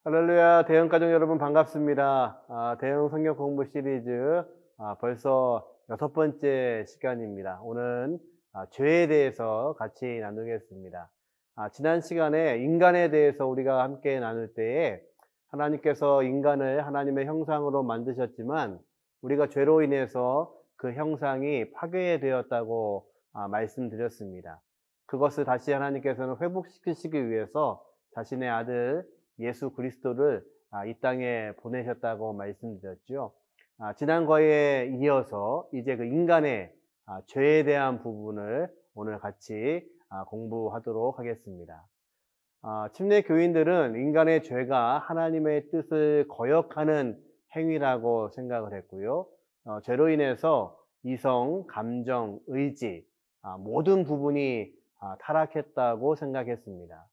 할렐루야, 대형가족 여러분 반갑습니다. 대형 성경 공부 시리즈 벌써 6번째 시간입니다. 오늘은 죄에 대해서 같이 나누겠습니다. 지난 시간에 인간에 대해서 우리가 함께 나눌 때에 하나님께서 인간을 하나님의 형상으로 만드셨지만 우리가 죄로 인해서 그 형상이 파괴되었다고 말씀드렸습니다. 그것을 다시 하나님께서는 회복시키시기 위해서 자신의 아들 예수 그리스도를 이 땅에 보내셨다고 말씀드렸죠. 지난 거에 이어서 이제 그 인간의 죄에 대한 부분을 오늘 같이 공부하도록 하겠습니다. 침례 교인들은 인간의 죄가 하나님의 뜻을 거역하는 행위라고 생각을 했고요. 죄로 인해서 이성, 감정, 의지 모든 부분이 타락했다고 생각했습니다.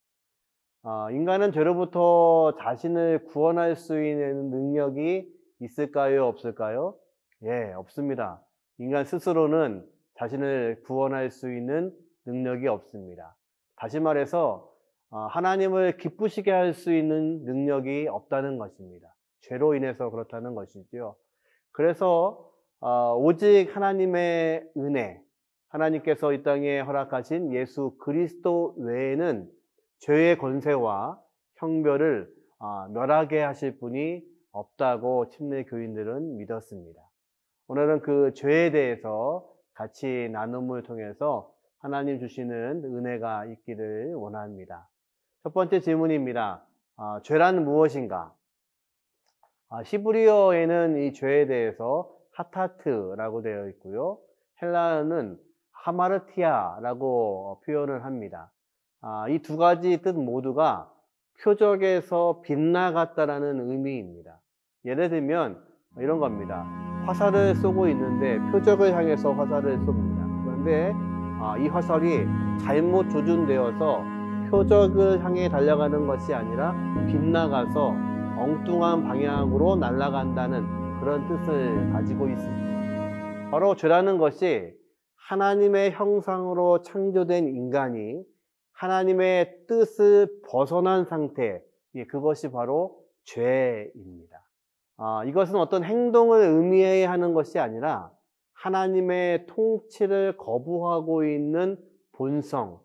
인간은 죄로부터 자신을 구원할 수 있는 능력이 있을까요? 없을까요? 예, 없습니다. 인간 스스로는 자신을 구원할 수 있는 능력이 없습니다. 다시 말해서 하나님을 기쁘시게 할 수 있는 능력이 없다는 것입니다. 죄로 인해서 그렇다는 것이죠. 그래서 오직 하나님의 은혜, 하나님께서 이 땅에 허락하신 예수 그리스도 외에는 죄의 권세와 형벌을 멸하게 하실 분이 없다고 침례 교인들은 믿었습니다. 오늘은 그 죄에 대해서 같이 나눔을 통해서 하나님 주시는 은혜가 있기를 원합니다. 첫 번째 질문입니다. 죄란 무엇인가? 히브리어에는 이 죄에 대해서 하타트라고 되어 있고요. 헬라어는 하마르티아라고 표현을 합니다. 이 두 가지 뜻 모두가 표적에서 빗나갔다라는 의미입니다. 예를 들면 이런 겁니다. 화살을 쏘고 있는데 표적을 향해서 화살을 쏩니다. 그런데 이 화살이 잘못 조준되어서 표적을 향해 달려가는 것이 아니라 빗나가서 엉뚱한 방향으로 날아간다는 그런 뜻을 가지고 있습니다. 바로 죄라는 것이 하나님의 형상으로 창조된 인간이 하나님의 뜻을 벗어난 상태, 그것이 바로 죄입니다. 이것은 어떤 행동을 의미해야 하는 것이 아니라 하나님의 통치를 거부하고 있는 본성,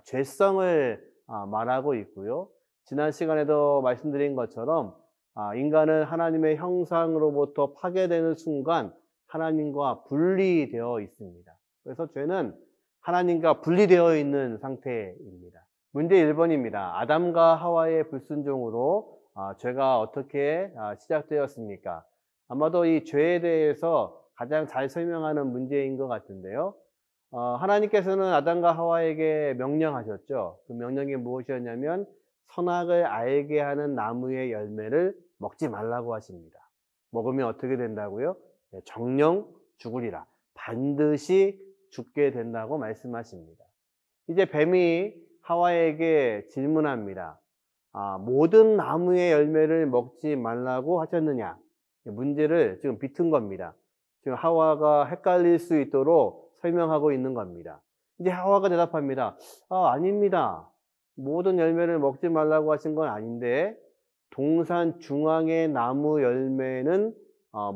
죄성을 말하고 있고요. 지난 시간에도 말씀드린 것처럼 인간은 하나님의 형상으로부터 파괴되는 순간 하나님과 분리되어 있습니다. 그래서 죄는 하나님과 분리되어 있는 상태입니다. 문제 1번입니다. 아담과 하와의 불순종으로 죄가 어떻게 시작되었습니까? 아마도 이 죄에 대해서 가장 잘 설명하는 문제인 것 같은데요. 하나님께서는 아담과 하와에게 명령하셨죠. 그 명령이 무엇이었냐면 선악을 알게 하는 나무의 열매를 먹지 말라고 하십니다. 먹으면 어떻게 된다고요? 정령 죽으리라. 반드시 죽게 된다고 말씀하십니다. 이제 뱀이 하와에게 질문합니다. 모든 나무의 열매를 먹지 말라고 하셨느냐? 문제를 지금 비튼 겁니다. 지금 하와가 헷갈릴 수 있도록 설명하고 있는 겁니다. 이제 하와가 대답합니다. 아닙니다. 모든 열매를 먹지 말라고 하신 건 아닌데 동산 중앙의 나무 열매는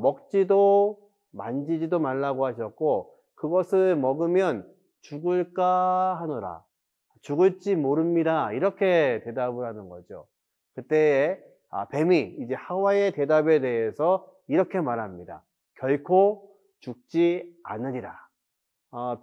먹지도 만지지도 말라고 하셨고 그것을 먹으면 죽을까 하노라. 죽을지 모릅니다. 이렇게 대답을 하는 거죠. 그때 뱀이 이제 하와의 대답에 대해서 이렇게 말합니다. 결코 죽지 않으리라.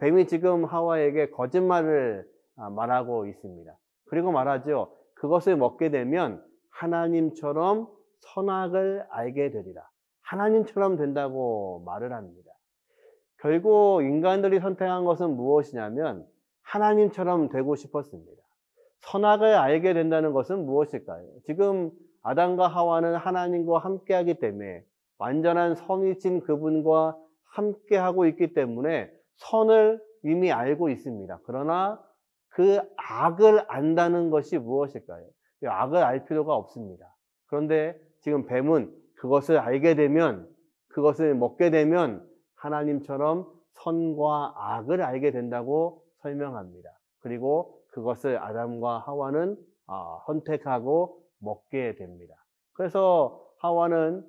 뱀이 지금 하와에게 거짓말을 말하고 있습니다. 그리고 말하죠. 그것을 먹게 되면 하나님처럼 선악을 알게 되리라. 하나님처럼 된다고 말을 합니다. 결국 인간들이 선택한 것은 무엇이냐면 하나님처럼 되고 싶었습니다. 선악을 알게 된다는 것은 무엇일까요? 지금 아담과 하와는 하나님과 함께하기 때문에 완전한 선이신 그분과 함께하고 있기 때문에 선을 이미 알고 있습니다. 그러나 그 악을 안다는 것이 무엇일까요? 악을 알 필요가 없습니다. 그런데 지금 뱀은 그것을 알게 되면, 그것을 먹게 되면 하나님처럼 선과 악을 알게 된다고 설명합니다. 그리고 그것을 아담과 하와는 선택하고 먹게 됩니다. 그래서 하와는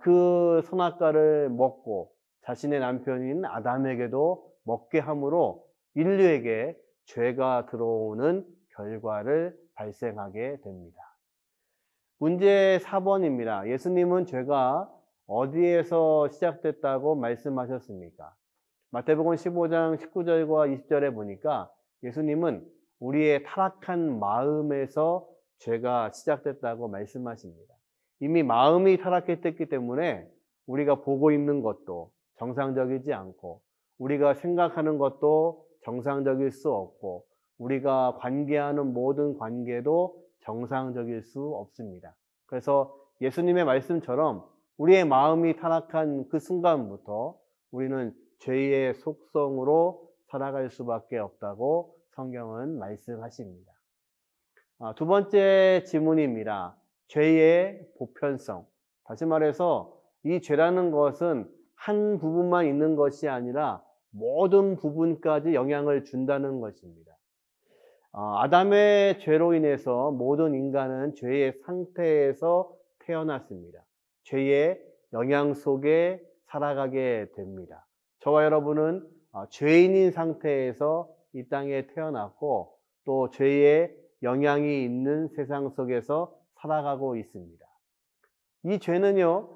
그 선악과를 먹고 자신의 남편인 아담에게도 먹게 함으로 인류에게 죄가 들어오는 결과를 발생하게 됩니다. 문제 4번입니다. 예수님은 죄가 어디에서 시작됐다고 말씀하셨습니까? 마태복음 15장 19절과 20절에 보니까 예수님은 우리의 타락한 마음에서 죄가 시작됐다고 말씀하십니다. 이미 마음이 타락했기 때문에 우리가 보고 있는 것도 정상적이지 않고, 우리가 생각하는 것도 정상적일 수 없고, 우리가 관계하는 모든 관계도 정상적일 수 없습니다. 그래서 예수님의 말씀처럼 우리의 마음이 타락한 그 순간부터 우리는 죄의 속성으로 살아갈 수밖에 없다고 성경은 말씀하십니다. 두 번째 질문입니다. 죄의 보편성. 다시 말해서 이 죄라는 것은 한 부분만 있는 것이 아니라 모든 부분까지 영향을 준다는 것입니다. 아담의 죄로 인해서 모든 인간은 죄의 상태에서 태어났습니다. 죄의 영향 속에 살아가게 됩니다. 저와 여러분은 죄인인 상태에서 이 땅에 태어났고, 또 죄의 영향이 있는 세상 속에서 살아가고 있습니다. 이 죄는요,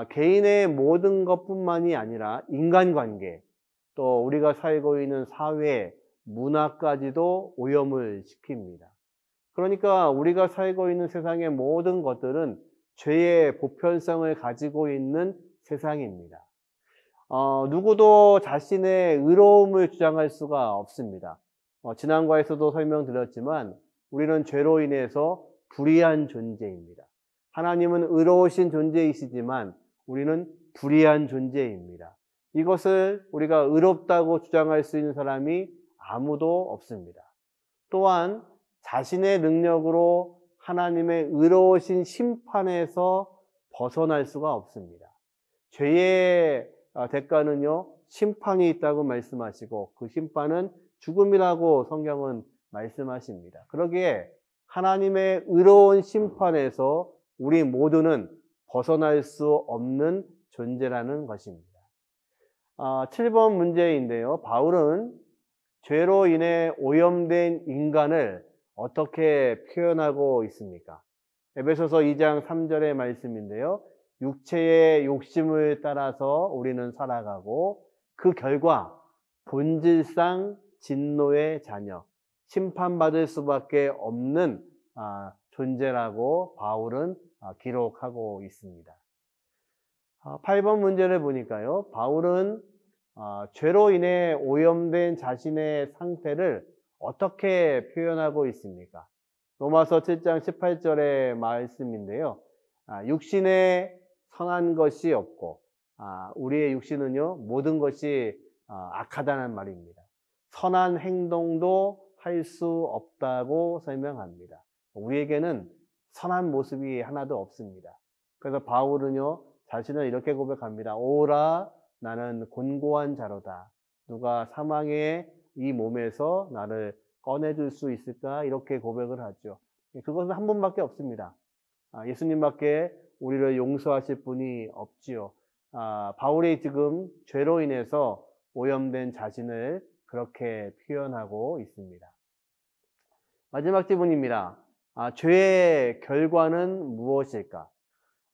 개인의 모든 것뿐만이 아니라 인간관계, 또 우리가 살고 있는 사회, 문화까지도 오염을 시킵니다. 그러니까 우리가 살고 있는 세상의 모든 것들은 죄의 보편성을 가지고 있는 세상입니다. 누구도 자신의 의로움을 주장할 수가 없습니다. 지난과에서도 설명드렸지만 우리는 죄로 인해서 불의한 존재입니다. 하나님은 의로우신 존재이시지만 우리는 불의한 존재입니다. 이것을 우리가 의롭다고 주장할 수 있는 사람이 아무도 없습니다. 또한 자신의 능력으로 하나님의 의로우신 심판에서 벗어날 수가 없습니다. 죄의 대가는요, 심판이 있다고 말씀하시고 그 심판은 죽음이라고 성경은 말씀하십니다. 그러기에 하나님의 의로운 심판에서 우리 모두는 벗어날 수 없는 존재라는 것입니다. 7번 문제인데요. 바울은 죄로 인해 오염된 인간을 어떻게 표현하고 있습니까? 에베소서 2장 3절의 말씀인데요. 육체의 욕심을 따라서 우리는 살아가고 그 결과 본질상 진노의 자녀, 심판받을 수밖에 없는 존재라고 바울은 기록하고 있습니다. 8번 문제를 보니까요. 바울은 죄로 인해 오염된 자신의 상태를 어떻게 표현하고 있습니까? 로마서 7장 18절의 말씀인데요. 육신에 선한 것이 없고, 우리의 육신은요, 모든 것이 악하다는 말입니다. 선한 행동도 할 수 없다고 설명합니다. 우리에게는 선한 모습이 하나도 없습니다. 그래서 바울은요, 자신을 이렇게 고백합니다. 오라, 나는 곤고한 자로다. 누가 사망의 이 몸에서 나를 꺼내줄 수 있을까? 이렇게 고백을 하죠. 그것은 한 분밖에 없습니다. 예수님밖에 우리를 용서하실 분이 없지요. 바울이 지금 죄로 인해서 오염된 자신을 그렇게 표현하고 있습니다. 마지막 질문입니다. 죄의 결과는 무엇일까?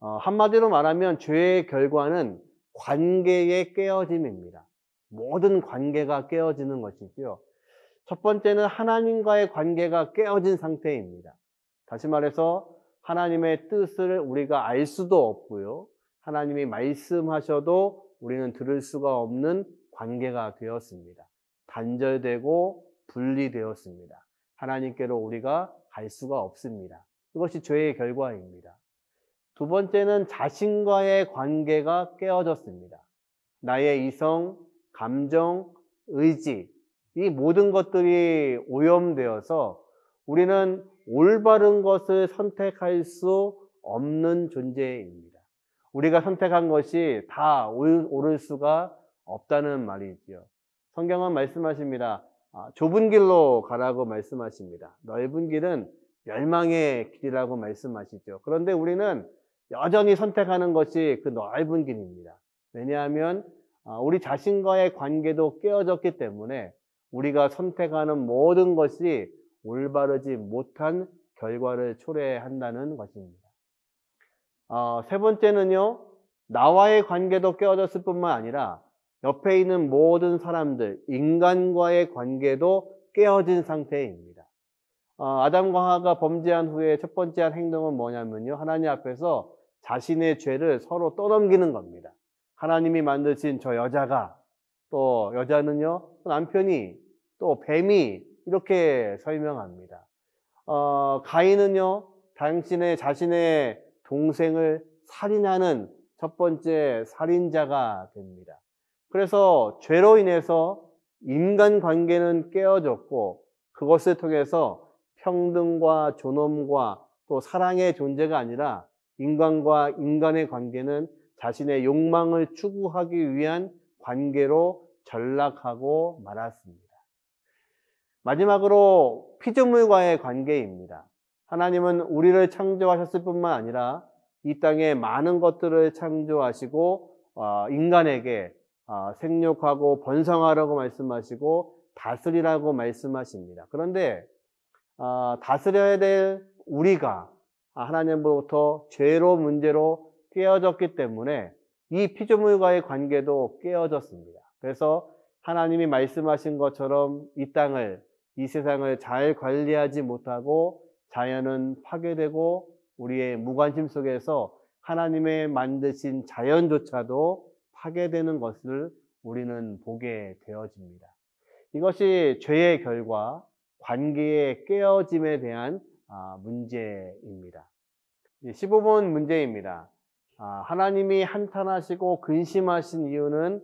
한마디로 말하면 죄의 결과는 관계의 깨어짐입니다. 모든 관계가 깨어지는 것이죠. 첫 번째는 하나님과의 관계가 깨어진 상태입니다. 다시 말해서 하나님의 뜻을 우리가 알 수도 없고요. 하나님이 말씀하셔도 우리는 들을 수가 없는 관계가 되었습니다. 단절되고 분리되었습니다. 하나님께로 우리가 갈 수가 없습니다. 이것이 죄의 결과입니다. 두 번째는 자신과의 관계가 깨어졌습니다. 나의 이성, 감정, 의지, 이 모든 것들이 오염되어서 우리는 올바른 것을 선택할 수 없는 존재입니다. 우리가 선택한 것이 다 옳을 수가 없다는 말이죠. 성경은 말씀하십니다. 좁은 길로 가라고 말씀하십니다. 넓은 길은 멸망의 길이라고 말씀하시죠. 그런데 우리는 여전히 선택하는 것이 그 넓은 길입니다. 왜냐하면 우리 자신과의 관계도 깨어졌기 때문에 우리가 선택하는 모든 것이 올바르지 못한 결과를 초래한다는 것입니다. 세 번째는요, 나와의 관계도 깨어졌을 뿐만 아니라 옆에 있는 모든 사람들, 인간과의 관계도 깨어진 상태입니다. 아담과 하와가 범죄한 후에 첫 번째 한 행동은 뭐냐면요, 하나님 앞에서 자신의 죄를 서로 떠넘기는 겁니다. 하나님이 만드신 저 여자가, 또 여자는요, 남편이, 또 뱀이, 이렇게 설명합니다. 가인은요, 자신의 동생을 살인하는 첫 번째 살인자가 됩니다. 그래서 죄로 인해서 인간관계는 깨어졌고, 그것을 통해서 평등과 존엄과 또 사랑의 존재가 아니라 인간과 인간의 관계는 자신의 욕망을 추구하기 위한 관계로 전락하고 말았습니다. 마지막으로 피조물과의 관계입니다. 하나님은 우리를 창조하셨을 뿐만 아니라 이 땅에 많은 것들을 창조하시고 인간에게 생육하고 번성하라고 말씀하시고 다스리라고 말씀하십니다. 그런데 다스려야 될 우리가 하나님으로부터 죄로 문제로 깨어졌기 때문에 이 피조물과의 관계도 깨어졌습니다. 그래서 하나님이 말씀하신 것처럼 이 세상을 잘 관리하지 못하고 자연은 파괴되고 우리의 무관심 속에서 하나님의 만드신 자연조차도 파괴되는 것을 우리는 보게 되어집니다. 이것이 죄의 결과, 관계의 깨어짐에 대한 문제입니다. 15번 문제입니다. 하나님이 한탄하시고 근심하신 이유는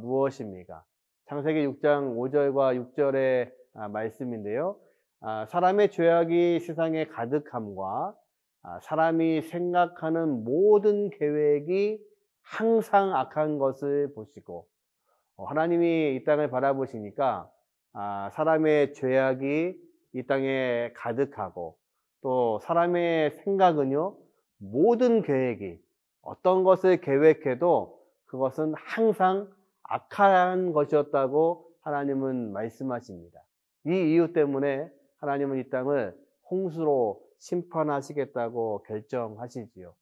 무엇입니까? 창세기 6장 5절과 6절의 말씀인데요. 사람의 죄악이 세상에 가득함과 사람이 생각하는 모든 계획이 항상 악한 것을 보시고, 하나님이 이 땅을 바라보시니까 사람의 죄악이 이 땅에 가득하고, 또 사람의 생각은요, 모든 계획이 어떤 것을 계획해도 그것은 항상 악한 것이었다고 하나님은 말씀하십니다. 이 이유 때문에 하나님은 이 땅을 홍수로 심판하시겠다고 결정하시지요.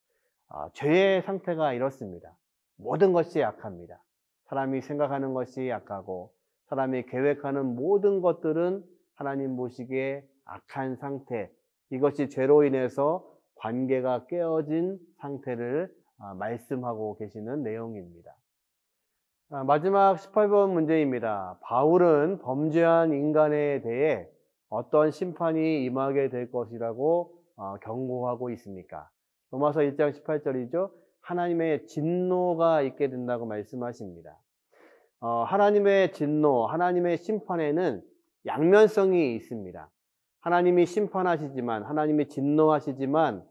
죄의 상태가 이렇습니다. 모든 것이 악합니다. 사람이 생각하는 것이 악하고 사람이 계획하는 모든 것들은 하나님 보시기에 악한 상태, 이것이 죄로 인해서 관계가 깨어진 상태를 말씀하고 계시는 내용입니다. 마지막 18번 문제입니다. 바울은 범죄한 인간에 대해 어떤 심판이 임하게 될 것이라고 경고하고 있습니까? 로마서 1장 18절이죠. 하나님의 진노가 있게 된다고 말씀하십니다. 하나님의 진노, 하나님의 심판에는 양면성이 있습니다. 하나님이 심판하시지만, 하나님이 진노하시지만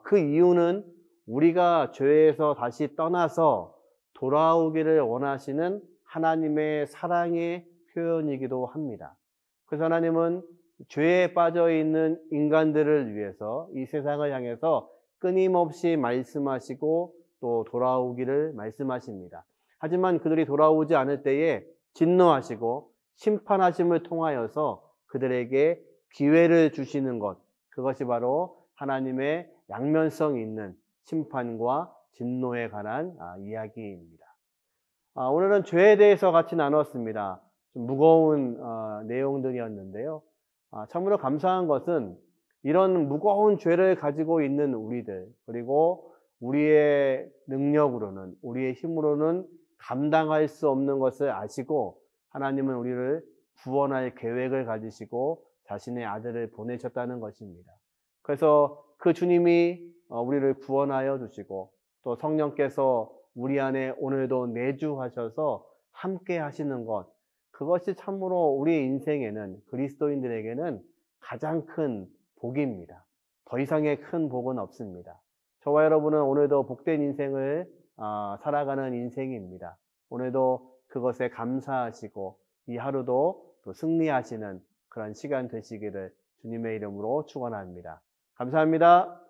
그 이유는 우리가 죄에서 다시 떠나서 돌아오기를 원하시는 하나님의 사랑의 표현이기도 합니다. 그래서 하나님은 죄에 빠져 있는 인간들을 위해서 이 세상을 향해서 끊임없이 말씀하시고 또 돌아오기를 말씀하십니다. 하지만 그들이 돌아오지 않을 때에 진노하시고 심판하심을 통하여서 그들에게 기회를 주시는 것, 그것이 바로 하나님의 양면성 있는 심판과 진노에 관한 이야기입니다. 오늘은 죄에 대해서 같이 나눴습니다. 좀 무거운 내용들이었는데요. 참으로 감사한 것은 이런 무거운 죄를 가지고 있는 우리들, 그리고 우리의 능력으로는, 우리의 힘으로는 감당할 수 없는 것을 아시고 하나님은 우리를 구원할 계획을 가지시고 자신의 아들을 보내셨다는 것입니다. 그래서 그 주님이 우리를 구원하여 주시고 또 성령께서 우리 안에 오늘도 내주하셔서 함께 하시는 것, 그것이 참으로 우리 인생에는, 그리스도인들에게는 가장 큰 복입니다. 더 이상의 큰 복은 없습니다. 저와 여러분은 오늘도 복된 인생을 살아가는 인생입니다. 오늘도 그것에 감사하시고 이 하루도 또 승리하시는 그런 시간 되시기를 주님의 이름으로 축원합니다. 감사합니다.